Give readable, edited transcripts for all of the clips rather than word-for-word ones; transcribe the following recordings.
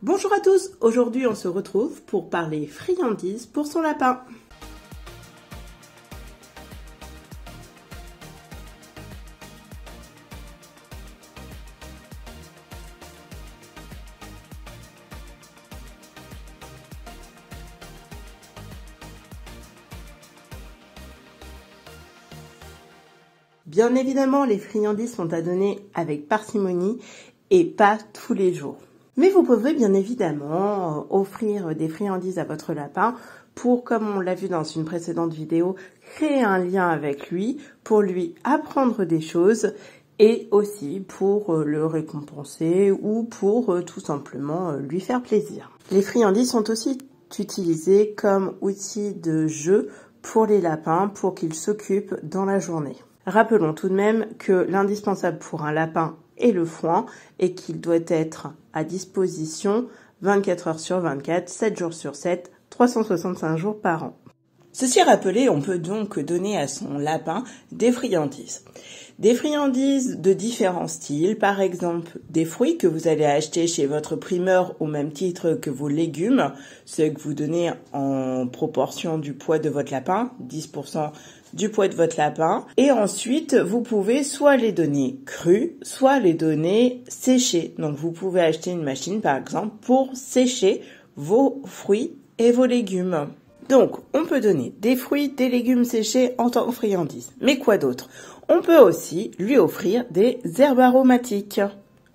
Bonjour à tous, aujourd'hui on se retrouve pour parler friandises pour son lapin. Bien évidemment, les friandises sont à donner avec parcimonie et pas tous les jours. Mais vous pouvez bien évidemment offrir des friandises à votre lapin pour, comme on l'a vu dans une précédente vidéo, créer un lien avec lui, pour lui apprendre des choses et aussi pour le récompenser ou pour tout simplement lui faire plaisir. Les friandises sont aussi utilisées comme outil de jeu pour les lapins pour qu'ils s'occupent dans la journée. Rappelons tout de même que l'indispensable pour un lapin est le foin et qu'il doit être à disposition 24 heures sur 24, 7 jours sur 7, 365 jours par an. Ceci rappelé, on peut donc donner à son lapin des friandises. Des friandises de différents styles, par exemple des fruits que vous allez acheter chez votre primeur au même titre que vos légumes, ceux que vous donnez en proportion du poids de votre lapin, 10% du poids de votre lapin. Et ensuite, vous pouvez soit les donner crus, soit les donner séchés. Donc vous pouvez acheter une machine par exemple pour sécher vos fruits et vos légumes. Donc, on peut donner des fruits, des légumes séchés en tant que friandises. Mais quoi d'autre? On peut aussi lui offrir des herbes aromatiques,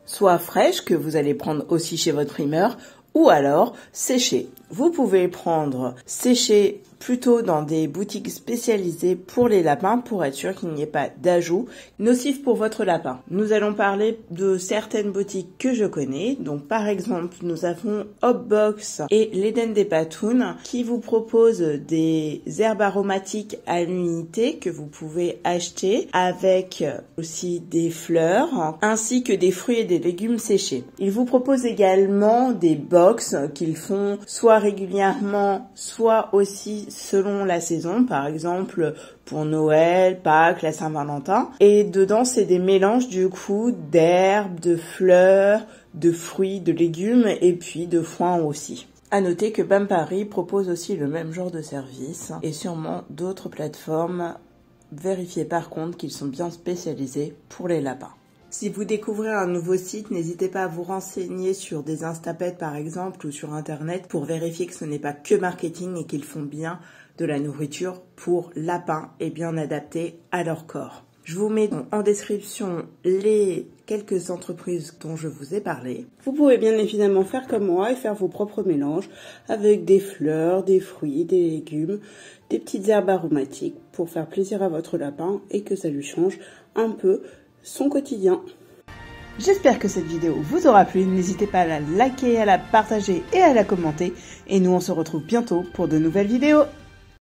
soit fraîches que vous allez prendre aussi chez votre primeur, ou alors séchées. Vous pouvez prendre séchées plutôt dans des boutiques spécialisées pour les lapins pour être sûr qu'il n'y ait pas d'ajout nocif pour votre lapin. Nous allons parler de certaines boutiques que je connais. Donc par exemple, nous avons Hopbox et l'Eden des Patounes qui vous proposent des herbes aromatiques à l'unité que vous pouvez acheter avec aussi des fleurs ainsi que des fruits et des légumes séchés. Ils vous proposent également des box qu'ils font soit régulièrement, soit aussi selon la saison, par exemple pour Noël, Pâques, la Saint-Valentin. Et dedans, c'est des mélanges du coup d'herbes, de fleurs, de fruits, de légumes et puis de foin aussi. À noter que BAM Paris propose aussi le même genre de service et sûrement d'autres plateformes. Vérifiez par contre qu'ils sont bien spécialisés pour les lapins. Si vous découvrez un nouveau site, n'hésitez pas à vous renseigner sur des Instapets par exemple ou sur internet pour vérifier que ce n'est pas que marketing et qu'ils font bien de la nourriture pour lapins et bien adaptée à leur corps. Je vous mets en description les quelques entreprises dont je vous ai parlé. Vous pouvez bien évidemment faire comme moi et faire vos propres mélanges avec des fleurs, des fruits, des légumes, des petites herbes aromatiques pour faire plaisir à votre lapin et que ça lui change un peu son quotidien. J'espère que cette vidéo vous aura plu. N'hésitez pas à la liker, à la partager et à la commenter. Et nous, on se retrouve bientôt pour de nouvelles vidéos.